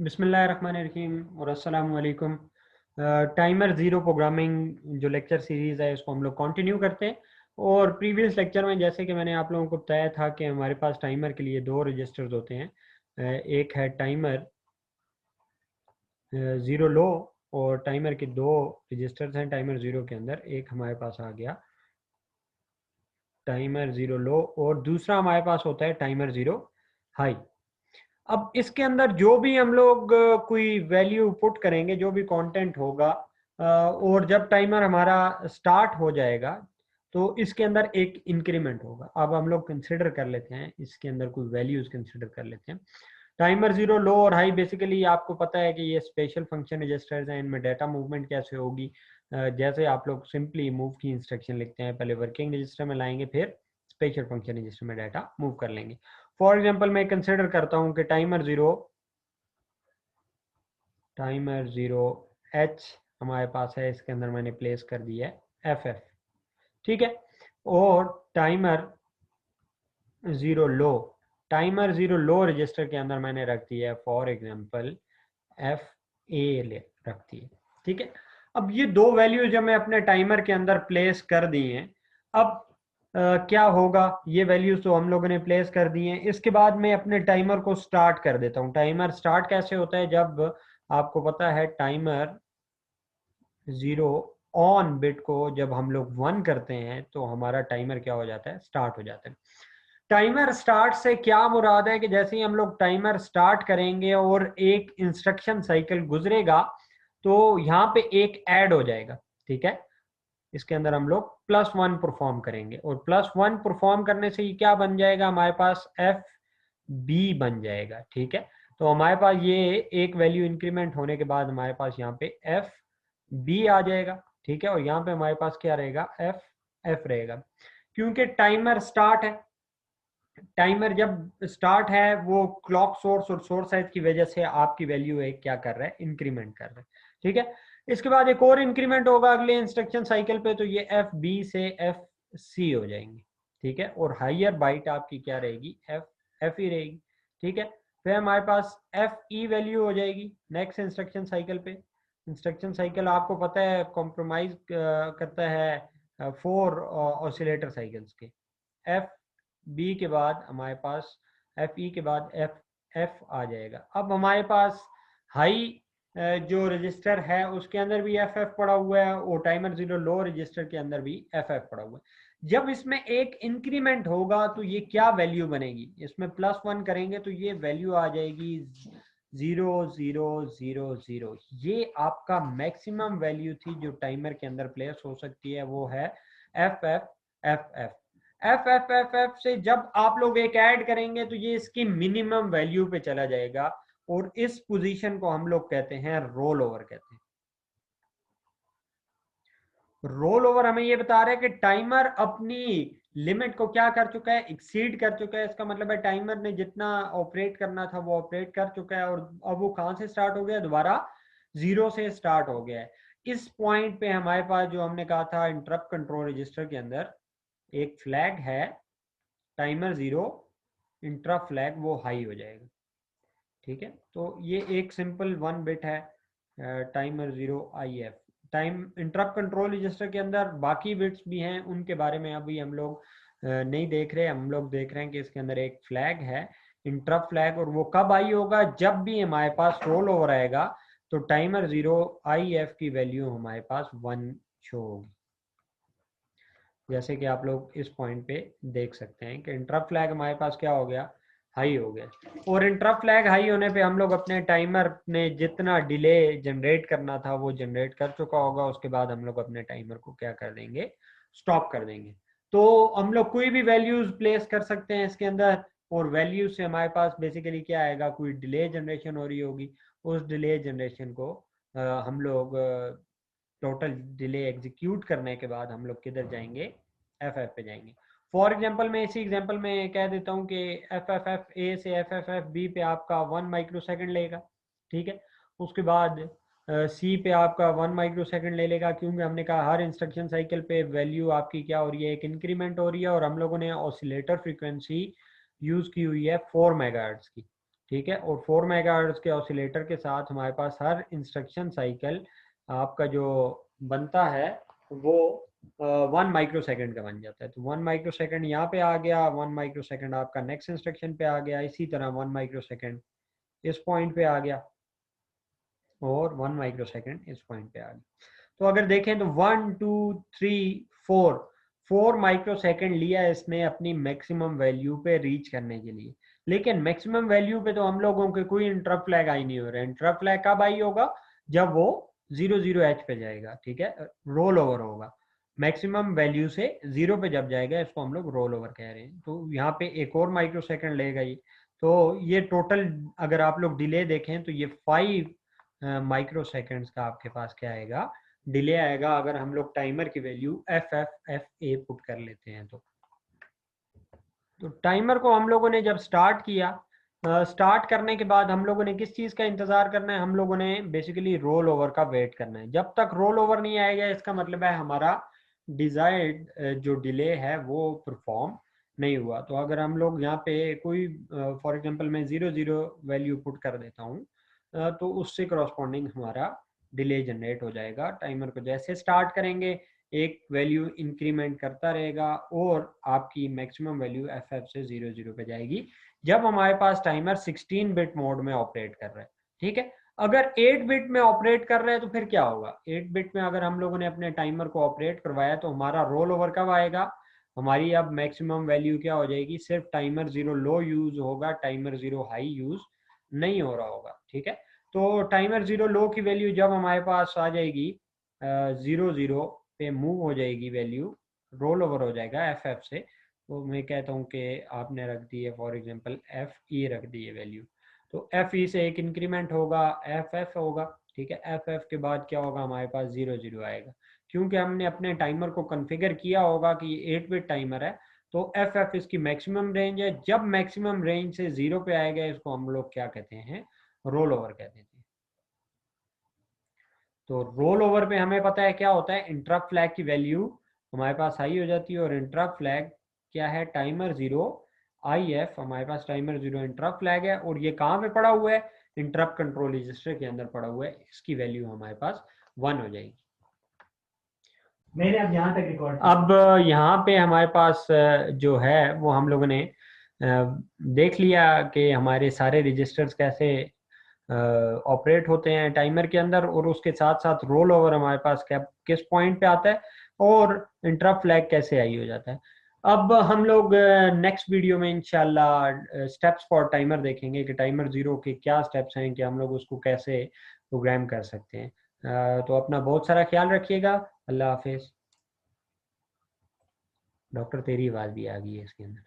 बिस्मिल्लाहिर्रहमानिर्रहीम और अस्सलाम वालेकुम। टाइमर ज़ीरो प्रोग्रामिंग जो लेक्चर सीरीज़ है उसको हम लोग कंटिन्यू करते हैं। और प्रीवियस लेक्चर में जैसे कि मैंने आप लोगों को बताया था कि हमारे पास टाइमर के लिए दो रजिस्टर्स होते हैं। एक है टाइमर ज़ीरो लो और टाइमर के दो रजिस्टर्स हैं टाइमर ज़ीरो के अंदर। एक हमारे पास आ गया टाइमर ज़ीरो लो और दूसरा हमारे पास होता है टाइमर ज़ीरो हाई। अब इसके अंदर जो भी हम लोग कोई वैल्यू पुट करेंगे, जो भी कंटेंट होगा, और जब टाइमर हमारा स्टार्ट हो जाएगा तो इसके अंदर एक इंक्रीमेंट होगा। अब हम लोग कंसिडर कर लेते हैं, इसके अंदर कोई वैल्यूज कंसिडर कर लेते हैं। टाइमर ज़ीरो लो और हाई बेसिकली आपको पता है कि ये स्पेशल फंक्शन रजिस्टर्स हैं। इनमें डाटा मूवमेंट कैसे होगी, जैसे आप लोग सिंपली मूव की इंस्ट्रक्शन लिखते हैं, पहले वर्किंग रजिस्टर में लाएंगे, फिर स्पेशल फंक्शन रजिस्टर में डाटा मूव कर लेंगे। फॉर एग्जाम्पल मैं कंसिडर करता हूं कि टाइमर ज़ीरो एच हमारे पास है, इसके अंदर मैंने प्लेस कर दिया है एफ एफ। ठीक है। और टाइमर ज़ीरो लो रजिस्टर के अंदर मैंने रख दिया है फॉर एग्जाम्पल एफ ए रख दी है। ठीक है। अब ये दो वैल्यू जब मैं अपने टाइमर के अंदर प्लेस कर दी हैं, अब क्या होगा, ये वैल्यूज तो हम लोगों ने प्लेस कर दी हैं। इसके बाद मैं अपने टाइमर को स्टार्ट कर देता हूँ। टाइमर स्टार्ट कैसे होता है, जब आपको पता है टाइमर ज़ीरो ऑन बिट को जब हम लोग वन करते हैं तो हमारा टाइमर क्या हो जाता है, स्टार्ट हो जाता है। टाइमर स्टार्ट से क्या मुराद है कि जैसे ही हम लोग टाइमर स्टार्ट करेंगे और एक इंस्ट्रक्शन साइकिल गुजरेगा तो यहाँ पे एक ऐड हो जाएगा। ठीक है। इसके अंदर हम लोग +1 परफॉर्म करेंगे और +1 परफॉर्म करने से ये क्या बन जाएगा, हमारे पास एफ बी बन जाएगा। ठीक है। तो हमारे पास ये एक वैल्यू इंक्रीमेंट होने के बाद हमारे पास यहाँ पे एफ बी आ जाएगा। ठीक है। और यहाँ पे हमारे पास क्या रहेगा, एफ एफ रहेगा, क्योंकि टाइमर स्टार्ट है। टाइमर जब स्टार्ट है वो क्लॉक सोर्स और सोर्स साइज की वजह से आपकी वैल्यू है क्या कर रहा है, इंक्रीमेंट कर रहा है। ठीक है। इसके बाद एक और इंक्रीमेंट होगा अगले इंस्ट्रक्शन साइकिल पे, तो ये एफ बी से एफ सी हो जाएंगे। ठीक है। और हाइयर बाइट आपकी क्या रहेगी, एफ एफ ई रहेगी। ठीक है। फिर हमारे पास एफ ई वैल्यू हो जाएगी नेक्स्ट इंस्ट्रक्शन साइकिल पे। इंस्ट्रक्शन साइकिल आपको पता है कॉम्प्रोमाइज करता है 4 ऑसिलेटर साइकिल्स के। एफ बी के बाद हमारे पास एफ ई के बाद एफ एफ आ जाएगा। अब हमारे पास हाई जो रजिस्टर है उसके अंदर भी एफ एफ पड़ा हुआ है और टाइमर ज़ीरो लो रजिस्टर के अंदर भी एफ एफ पड़ा हुआ है। जब इसमें एक इंक्रीमेंट होगा तो ये क्या वैल्यू बनेगी, इसमें +1 करेंगे तो ये वैल्यू आ जाएगी 0000। ये आपका मैक्सिमम वैल्यू थी जो टाइमर के अंदर प्लेस हो सकती है, वो है F F F F F F F F से जब आप लोग एक ऐड करेंगे तो ये इसकी मिनिमम वैल्यू पे चला जाएगा और इस पोजीशन को हम लोग कहते हैं रोल ओवर कहते हैं। रोल ओवर हमें ये बता रहा है कि टाइमर अपनी लिमिट को क्या कर चुका है, एक्सीड कर चुका है। इसका मतलब है टाइमर ने जितना ऑपरेट करना था वो ऑपरेट कर चुका है और अब वो कहां से स्टार्ट हो गया, दोबारा जीरो से स्टार्ट हो गया है। इस पॉइंट पे हमारे पास जो हमने कहा था इंटरप्ट कंट्रोल रजिस्टर के अंदर एक फ्लैग है टाइमर ज़ीरो इंट्रा फ्लैग, वो हाई हो जाएगा। ठीक है। तो ये एक सिंपल 1 बिट है timer zero I F. Time interrupt control register के अंदर बाकी बिट्स भी हैं, उनके बारे में अभी हम लोग नहीं देख रहे। हम लोग देख रहे हैं कि इसके अंदर एक फ्लैग है इंटरप्ट फ्लैग, और वो कब आई होगा, जब भी हमारे पास रोल ओवर आएगा तो टाइमर ज़ीरो आई एफ की वैल्यू हमारे पास 1 शो होगी। जैसे कि आप लोग इस पॉइंट पे देख सकते हैं कि इंटरप्ट फ्लैग हमारे पास क्या हो गया, हाई हो गया। और इंटरप्ट फ्लैग हाई होने पे हम लोग अपने टाइमर ने जितना डिले जनरेट करना था वो जनरेट कर चुका होगा। उसके बाद हम लोग अपने टाइमर को क्या कर देंगे, स्टॉप कर देंगे। तो हम लोग कोई भी वैल्यूज प्लेस कर सकते हैं इसके अंदर, और वैल्यू से हमारे पास बेसिकली क्या आएगा, कोई डिले जनरेशन हो रही होगी, उस डिले जनरेशन को हम लोग टोटल डिले एग्जीक्यूट करने के बाद हम लोग किधर जाएंगे, एफ एफ पे जाएंगे। फॉर एग्जांपल मैं इसी एग्जांपल में कह देता हूं कि एफ एफ एफ ए से एफ एफ एफ बी पे आपका 1 माइक्रो सेकेंड लेगा। ठीक है। उसके बाद सी पे आपका 1 माइक्रो सेकेंड ले लेगा, क्योंकि हमने कहा हर इंस्ट्रक्शन साइकिल पे वैल्यू आपकी क्या हो रही है, एक इंक्रीमेंट हो रही है, और हम लोगों ने ऑसिलेटर फ्रीक्वेंसी यूज की हुई है 4 मेगाहर्ट्ज की। ठीक है। और 4 मेगाहर्ट्ज के ऑसिलेटर के साथ हमारे पास हर इंस्ट्रक्शन साइकिल आपका जो बनता है वो 1 माइक्रो सेकेंड का बन जाता है। तो 1 माइक्रो सेकेंड यहाँ पे आ गया, 1 माइक्रो सेकेंड आपका नेक्स्ट इंस्ट्रक्शन पे आ गया, इसी तरह 1 माइक्रो सेकेंड इस पॉइंट पे आ गया और 1 माइक्रो सेकेंड इस पॉइंट पे आ गया। तो अगर देखें तो 1 2 3 4 माइक्रो सेकेंड लिया इसने अपनी मैक्सिमम वैल्यू पे रीच करने के लिए। लेकिन मैक्सिमम वैल्यू पे तो हम लोगों के कोई इंटरप्ट फ्लैग आई नहीं हो रहा है। इंटरप्ट फ्लैग कब आई होगा? जब वो 00H पे जाएगा, ठीक है, रोल ओवर होगा। मैक्सिमम वैल्यू से 0 पे जब जाएगा इसको हम लोग रोल ओवर कह रहे हैं। तो यहाँ पे एक और माइक्रो सेकेंड लेगा ये। तो ये टोटल अगर आप लोग डिले देखें तो ये 5 माइक्रो सेकेंड्स का आपके पास क्या आएगा? डिले आएगा, अगर हम लोग टाइमर की वैल्यू FFFA पुट कर लेते हैं तो टाइमर को हम लोगों ने जब स्टार्ट किया, स्टार्ट करने के बाद हम लोगों ने किस चीज़ का इंतज़ार करना है? हम लोगों ने बेसिकली रोल ओवर का वेट करना है। जब तक रोल ओवर नहीं आएगा इसका मतलब है हमारा डिजायर्ड जो डिले है वो परफॉर्म नहीं हुआ। तो अगर हम लोग यहाँ पे कोई फॉर एग्जांपल मैं 00 वैल्यू पुट कर देता हूँ तो उससे करस्पॉन्डिंग हमारा डिले जनरेट हो जाएगा। टाइमर को जैसे स्टार्ट करेंगे एक वैल्यू इंक्रीमेंट करता रहेगा और आपकी मैक्सिमम वैल्यू FF से 00 पे जाएगी जब हमारे पास टाइमर 16 बिट मोड में ऑपरेट कर रहा है। ठीक है। अगर 8 बिट में ऑपरेट कर रहे हैं तो फिर क्या होगा? 8 बिट में अगर हम लोगों ने अपने टाइमर को ऑपरेट करवाया तो हमारा रोल ओवर कब आएगा? हमारी अब मैक्सिमम वैल्यू क्या हो जाएगी? सिर्फ टाइमर 0 लो यूज होगा, टाइमर 0 हाई यूज नहीं हो रहा होगा। ठीक है। तो टाइमर 0 लो की वैल्यू जब हमारे पास आ जाएगी 00 पे मूव हो जाएगी, वैल्यू रोल ओवर हो जाएगा FF से। तो मैं कहता हूँ कि आपने रख दी है फॉर एग्जांपल FE रख दी है वैल्यू, तो FE से एक इंक्रीमेंट होगा FF होगा। ठीक है। FF के बाद क्या होगा? हमारे पास 00 आएगा क्योंकि हमने अपने टाइमर को कॉन्फ़िगर किया होगा कि ये 8 बिट टाइमर है। तो FF इसकी मैक्सिमम रेंज है। जब मैक्सिमम रेंज से 0 पे आएगा इसको हम लोग क्या कहते हैं? रोल ओवर कहते हैं। तो रोल ओवर पे हमें पता है क्या होता है? इंटरप्ट फ्लैग की वैल्यू हमारे पास हाई हो जाती है और इंटरप्ट फ्लैग क्या है? Timer 0 IF। हमारे पास टाइमर 0 इंटरप्ट फ्लैग है और ये कहाँ पे पड़ा हुआ है? इंटरप्ट कंट्रोल रजिस्टर के अंदर पड़ा हुआ है। इसकी वैल्यू हमारे पास 1 हो जाएगी। मैंने अब यहाँ तक रिकॉर्ड अब यहाँ पे हमारे पास जो है वो हम लोगों ने देख लिया कि हमारे सारे रजिस्टर्स कैसे ऑपरेट होते हैं टाइमर के अंदर, और उसके साथ साथ रोल ओवर हमारे पास क्या किस पॉइंट पे आता है और इंटरप्ट फ्लैग कैसे आई हो जाता है। अब हम लोग नेक्स्ट वीडियो में इंशाल्लाह स्टेप्स फॉर टाइमर देखेंगे कि टाइमर 0 के क्या स्टेप्स हैं कि हम लोग उसको कैसे प्रोग्राम कर सकते हैं। तो अपना बहुत सारा ख्याल रखिएगा। अल्लाह हाफिज। डॉक्टर तेरी आवाज़ भी आ गई है इसके अंदर।